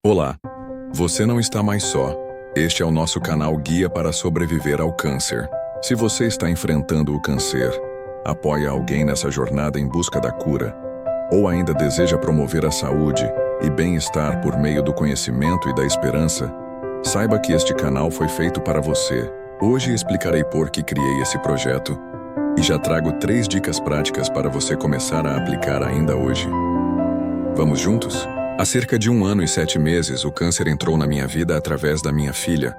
Olá, você não está mais só. Este é o nosso canal Guia para Sobreviver ao Câncer. Se você está enfrentando o câncer, apoia alguém nessa jornada em busca da cura, ou ainda deseja promover a saúde e bem-estar por meio do conhecimento e da esperança, saiba que este canal foi feito para você. Hoje explicarei por que criei esse projeto e já trago 3 dicas práticas para você começar a aplicar ainda hoje. Vamos juntos? Há cerca de 1 ano e 7 meses, o câncer entrou na minha vida através da minha filha,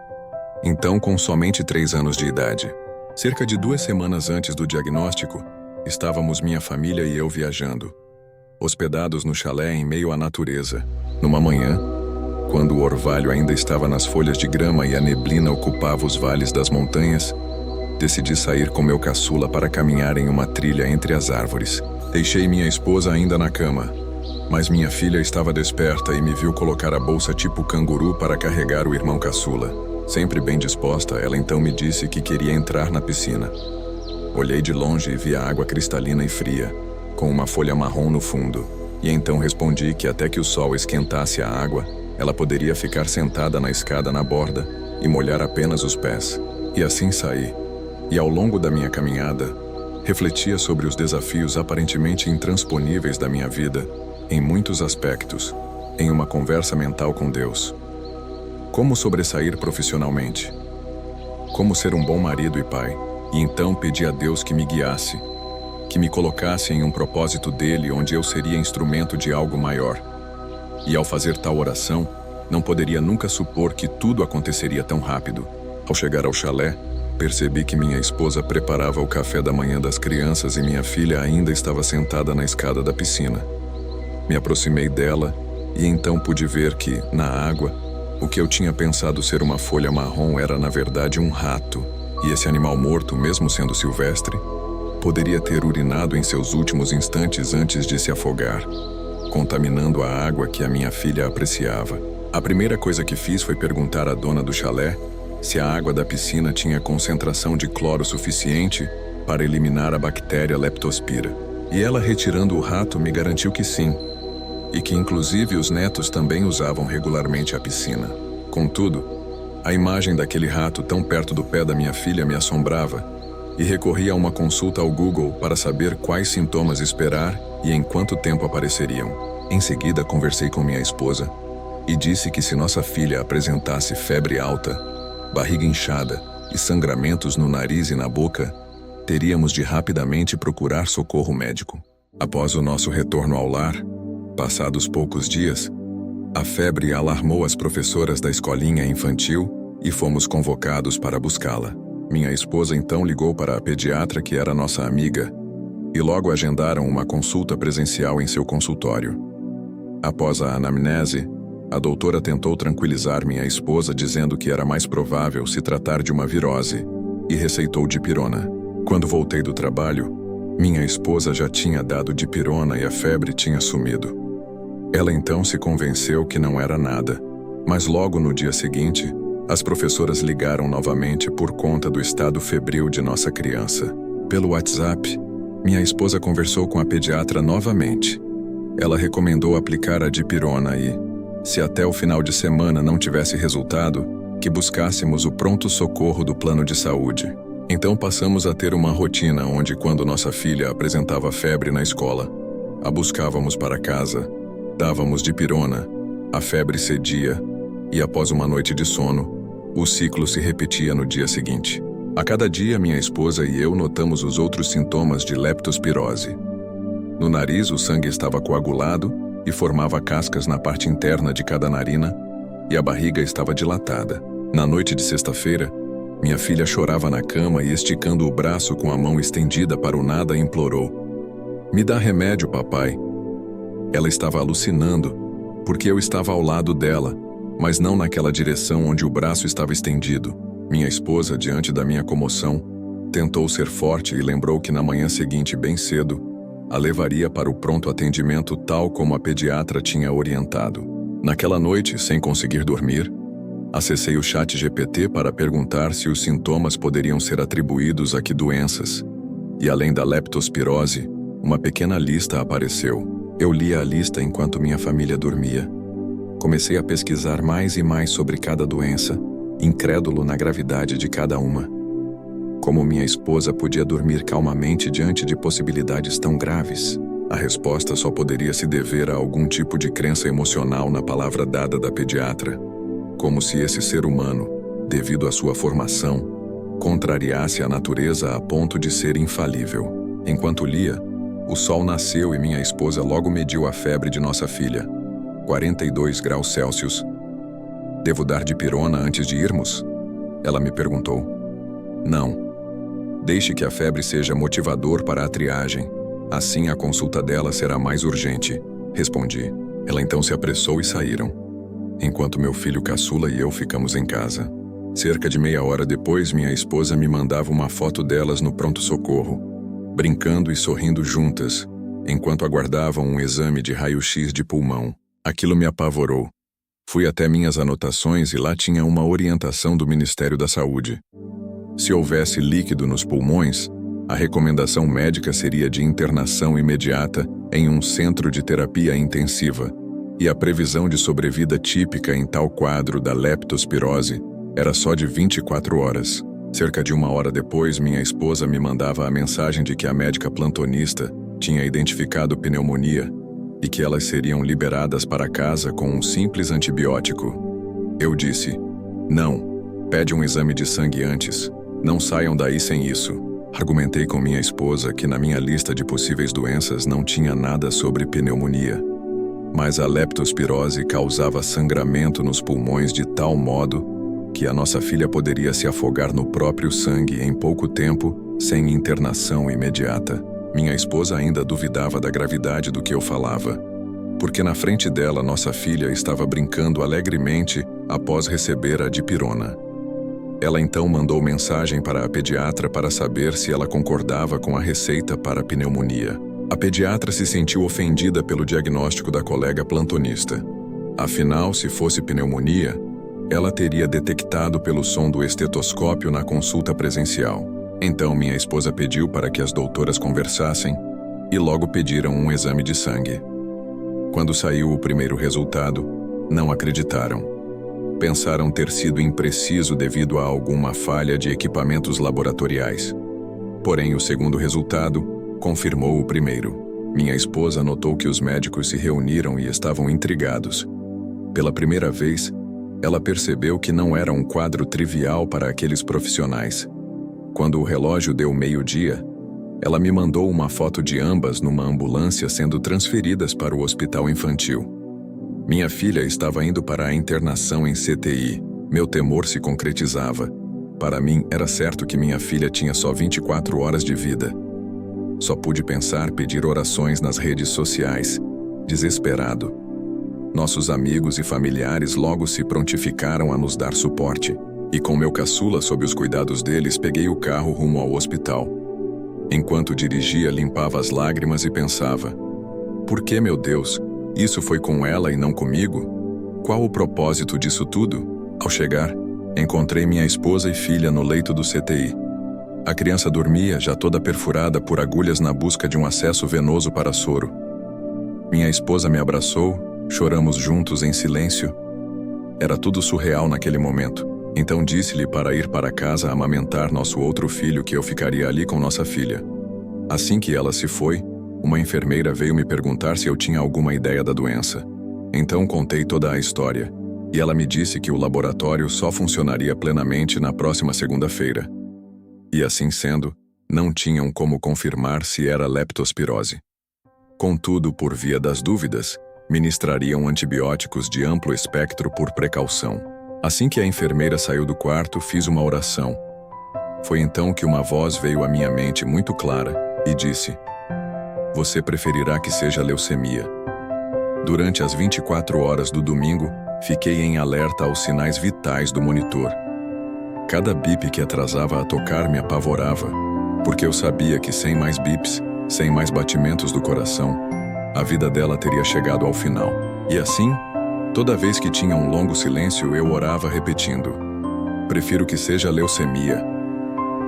então com somente 3 anos de idade. Cerca de 2 semanas antes do diagnóstico, estávamos minha família e eu viajando, hospedados no chalé em meio à natureza. Numa manhã, quando o orvalho ainda estava nas folhas de grama e a neblina ocupava os vales das montanhas, decidi sair com meu caçula para caminhar em uma trilha entre as árvores. Deixei minha esposa ainda na cama, mas minha filha estava desperta e me viu colocar a bolsa tipo canguru para carregar o irmão caçula. Sempre bem disposta, ela então me disse que queria entrar na piscina. Olhei de longe e vi a água cristalina e fria, com uma folha marrom no fundo, e então respondi que até que o sol esquentasse a água, ela poderia ficar sentada na escada na borda e molhar apenas os pés. E assim saí. E ao longo da minha caminhada, refletia sobre os desafios aparentemente intransponíveis da minha vida, em muitos aspectos, em uma conversa mental com Deus. Como sobressair profissionalmente? Como ser um bom marido e pai? E então pedi a Deus que me guiasse, que me colocasse em um propósito dele onde eu seria instrumento de algo maior. E ao fazer tal oração, não poderia nunca supor que tudo aconteceria tão rápido. Ao chegar ao chalé, percebi que minha esposa preparava o café da manhã das crianças e minha filha ainda estava sentada na escada da piscina. Me aproximei dela e então pude ver que, na água, o que eu tinha pensado ser uma folha marrom era na verdade um rato, e esse animal morto, mesmo sendo silvestre, poderia ter urinado em seus últimos instantes antes de se afogar, contaminando a água que a minha filha apreciava. A primeira coisa que fiz foi perguntar à dona do chalé se a água da piscina tinha concentração de cloro suficiente para eliminar a bactéria Leptospira. E ela, retirando o rato, me garantiu que sim, e que inclusive os netos também usavam regularmente a piscina. Contudo, a imagem daquele rato tão perto do pé da minha filha me assombrava, e recorri a uma consulta ao Google para saber quais sintomas esperar e em quanto tempo apareceriam. Em seguida, conversei com minha esposa e disse que se nossa filha apresentasse febre alta, barriga inchada e sangramentos no nariz e na boca, teríamos de rapidamente procurar socorro médico. Após o nosso retorno ao lar, passados poucos dias, a febre alarmou as professoras da escolinha infantil e fomos convocados para buscá-la. Minha esposa então ligou para a pediatra, que era nossa amiga, e logo agendaram uma consulta presencial em seu consultório. Após a anamnese, a doutora tentou tranquilizar minha esposa dizendo que era mais provável se tratar de uma virose e receitou dipirona. Quando voltei do trabalho, minha esposa já tinha dado dipirona e a febre tinha sumido. Ela então se convenceu que não era nada, mas logo no dia seguinte, as professoras ligaram novamente por conta do estado febril de nossa criança. Pelo WhatsApp, minha esposa conversou com a pediatra novamente. Ela recomendou aplicar a dipirona e, se até o final de semana não tivesse resultado, que buscássemos o pronto-socorro do plano de saúde. Então passamos a ter uma rotina onde, quando nossa filha apresentava febre na escola, a buscávamos para casa, dávamos dipirona, a febre cedia e, após uma noite de sono, o ciclo se repetia no dia seguinte. A cada dia, minha esposa e eu notamos os outros sintomas de leptospirose. No nariz, o sangue estava coagulado e formava cascas na parte interna de cada narina, e a barriga estava dilatada. Na noite de sexta-feira, minha filha chorava na cama e, esticando o braço com a mão estendida para o nada, implorou: "Me dá remédio, papai." Ela estava alucinando, porque eu estava ao lado dela, mas não naquela direção onde o braço estava estendido. Minha esposa, diante da minha comoção, tentou ser forte e lembrou que na manhã seguinte, bem cedo, a levaria para o pronto atendimento tal como a pediatra tinha orientado. Naquela noite, sem conseguir dormir, acessei o ChatGPT para perguntar se os sintomas poderiam ser atribuídos a que doenças. E além da leptospirose, uma pequena lista apareceu. Eu lia a lista enquanto minha família dormia. Comecei a pesquisar mais e mais sobre cada doença, incrédulo na gravidade de cada uma. Como minha esposa podia dormir calmamente diante de possibilidades tão graves? A resposta só poderia se dever a algum tipo de crença emocional na palavra dada da pediatra. Como se esse ser humano, devido à sua formação, contrariasse a natureza a ponto de ser infalível. Enquanto lia, o sol nasceu e minha esposa logo mediu a febre de nossa filha. 42 graus Celsius. Devo dar dipirona antes de irmos? Ela me perguntou. Não. Deixe que a febre seja motivador para a triagem. Assim a consulta dela será mais urgente, respondi. Ela então se apressou e saíram, enquanto meu filho caçula e eu ficamos em casa. Cerca de meia hora depois, minha esposa me mandava uma foto delas no pronto-socorro, brincando e sorrindo juntas, enquanto aguardavam um exame de raio-x de pulmão. Aquilo me apavorou. Fui até minhas anotações e lá tinha uma orientação do Ministério da Saúde. Se houvesse líquido nos pulmões, a recomendação médica seria de internação imediata em um centro de terapia intensiva, e a previsão de sobrevida típica em tal quadro da leptospirose era só de 24 horas. Cerca de uma hora depois, minha esposa me mandava a mensagem de que a médica plantonista tinha identificado pneumonia e que elas seriam liberadas para casa com um simples antibiótico. Eu disse, não, pede um exame de sangue antes, não saiam daí sem isso. Argumentei com minha esposa que na minha lista de possíveis doenças não tinha nada sobre pneumonia, mas a leptospirose causava sangramento nos pulmões de tal modo que a nossa filha poderia se afogar no próprio sangue em pouco tempo, sem internação imediata. Minha esposa ainda duvidava da gravidade do que eu falava, porque na frente dela nossa filha estava brincando alegremente após receber a dipirona. Ela então mandou mensagem para a pediatra para saber se ela concordava com a receita para pneumonia. A pediatra se sentiu ofendida pelo diagnóstico da colega plantonista. Afinal, se fosse pneumonia, ela teria detectado pelo som do estetoscópio na consulta presencial. Então minha esposa pediu para que as doutoras conversassem e logo pediram um exame de sangue. Quando saiu o primeiro resultado, não acreditaram. Pensaram ter sido impreciso devido a alguma falha de equipamentos laboratoriais. Porém, o segundo resultado confirmou o primeiro. Minha esposa notou que os médicos se reuniram e estavam intrigados. Pela primeira vez, ela percebeu que não era um quadro trivial para aqueles profissionais. Quando o relógio deu meio-dia, ela me mandou uma foto de ambas numa ambulância sendo transferidas para o hospital infantil. Minha filha estava indo para a internação em CTI. Meu temor se concretizava. Para mim, era certo que minha filha tinha só 24 horas de vida. Só pude pensar pedir orações nas redes sociais, desesperado. Nossos amigos e familiares logo se prontificaram a nos dar suporte. E com meu caçula sob os cuidados deles, peguei o carro rumo ao hospital. Enquanto dirigia, limpava as lágrimas e pensava: por que, meu Deus, isso foi com ela e não comigo? Qual o propósito disso tudo? Ao chegar, encontrei minha esposa e filha no leito do CTI. A criança dormia, já toda perfurada por agulhas na busca de um acesso venoso para soro. Minha esposa me abraçou, choramos juntos em silêncio. Era tudo surreal naquele momento. Então disse-lhe para ir para casa amamentar nosso outro filho, que eu ficaria ali com nossa filha. Assim que ela se foi, uma enfermeira veio me perguntar se eu tinha alguma ideia da doença. Então contei toda a história, e ela me disse que o laboratório só funcionaria plenamente na próxima segunda-feira. E assim sendo, não tinham como confirmar se era leptospirose. Contudo, por via das dúvidas, ministrariam antibióticos de amplo espectro por precaução. Assim que a enfermeira saiu do quarto, fiz uma oração. Foi então que uma voz veio à minha mente muito clara e disse: você preferirá que seja leucemia. Durante as 24 horas do domingo, fiquei em alerta aos sinais vitais do monitor. Cada bip que atrasava a tocar me apavorava, porque eu sabia que sem mais bips, sem mais batimentos do coração, a vida dela teria chegado ao final. E assim, toda vez que tinha um longo silêncio, eu orava repetindo: prefiro que seja leucemia.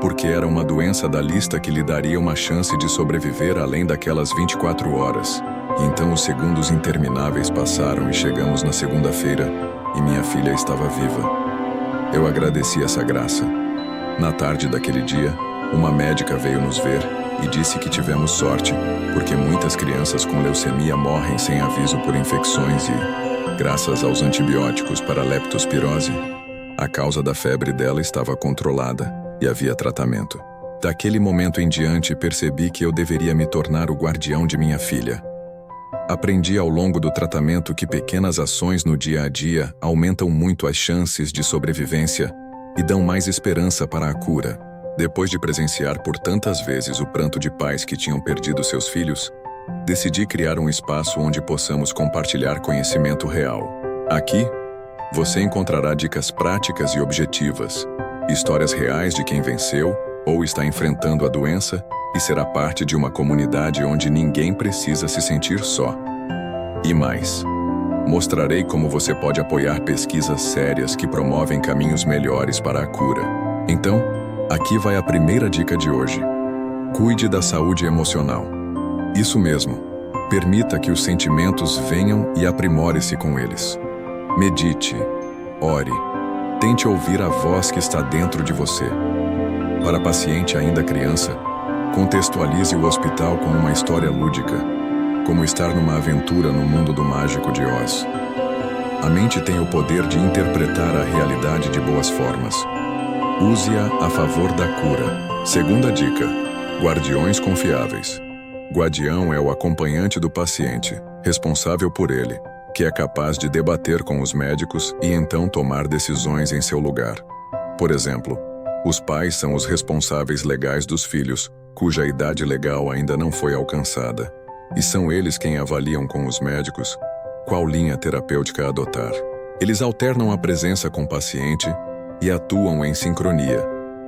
porque era uma doença da lista que lhe daria uma chance de sobreviver além daquelas 24 horas. E então os segundos intermináveis passaram e chegamos na segunda-feira e minha filha estava viva. Eu agradeci essa graça. Na tarde daquele dia, uma médica veio nos ver e disse que tivemos sorte, porque muitas crianças com leucemia morrem sem aviso por infecções e, graças aos antibióticos para a leptospirose, a causa da febre dela estava controlada e havia tratamento. Daquele momento em diante, percebi que eu deveria me tornar o guardião de minha filha. Aprendi ao longo do tratamento que pequenas ações no dia a dia aumentam muito as chances de sobrevivência e dão mais esperança para a cura. Depois de presenciar por tantas vezes o pranto de pais que tinham perdido seus filhos, decidi criar um espaço onde possamos compartilhar conhecimento real. Aqui, você encontrará dicas práticas e objetivas, histórias reais de quem venceu ou está enfrentando a doença e será parte de uma comunidade onde ninguém precisa se sentir só. E mais, mostrarei como você pode apoiar pesquisas sérias que promovem caminhos melhores para a cura. Então, aqui vai a primeira dica de hoje. Cuide da saúde emocional. Isso mesmo, permita que os sentimentos venham e aprimore-se com eles. Medite, ore, tente ouvir a voz que está dentro de você. Para a paciente ainda criança, contextualize o hospital com uma história lúdica, como estar numa aventura no mundo do mágico de Oz. A mente tem o poder de interpretar a realidade de boas formas. Use-a a favor da cura. Segunda dica: guardiões confiáveis. Guardião é o acompanhante do paciente, responsável por ele, que é capaz de debater com os médicos e então tomar decisões em seu lugar. Por exemplo, os pais são os responsáveis legais dos filhos, cuja idade legal ainda não foi alcançada, e são eles quem avaliam com os médicos qual linha terapêutica adotar. Eles alternam a presença com o paciente e atuam em sincronia,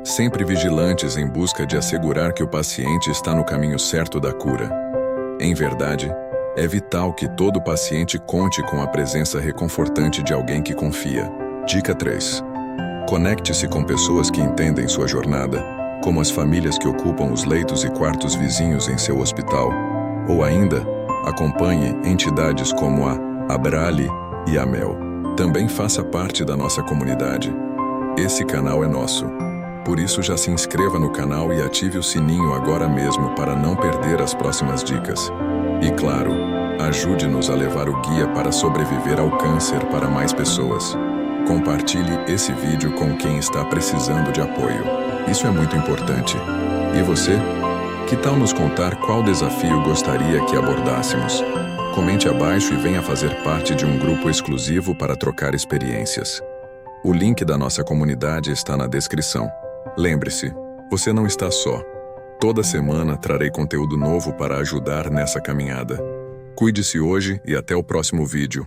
sempre vigilantes em busca de assegurar que o paciente está no caminho certo da cura. Em verdade, é vital que todo paciente conte com a presença reconfortante de alguém que confia. Dica 3. Conecte-se com pessoas que entendem sua jornada, como as famílias que ocupam os leitos e quartos vizinhos em seu hospital, ou ainda, acompanhe entidades como a Abrale e a Mel. Também faça parte da nossa comunidade. Esse canal é nosso. Por isso já se inscreva no canal e ative o sininho agora mesmo para não perder as próximas dicas. E claro, ajude-nos a levar o guia para sobreviver ao câncer para mais pessoas. Compartilhe esse vídeo com quem está precisando de apoio. Isso é muito importante. E você? Que tal nos contar qual desafio gostaria que abordássemos? Comente abaixo e venha fazer parte de um grupo exclusivo para trocar experiências. O link da nossa comunidade está na descrição. Lembre-se, você não está só. Toda semana trarei conteúdo novo para ajudar nessa caminhada. Cuide-se hoje e até o próximo vídeo.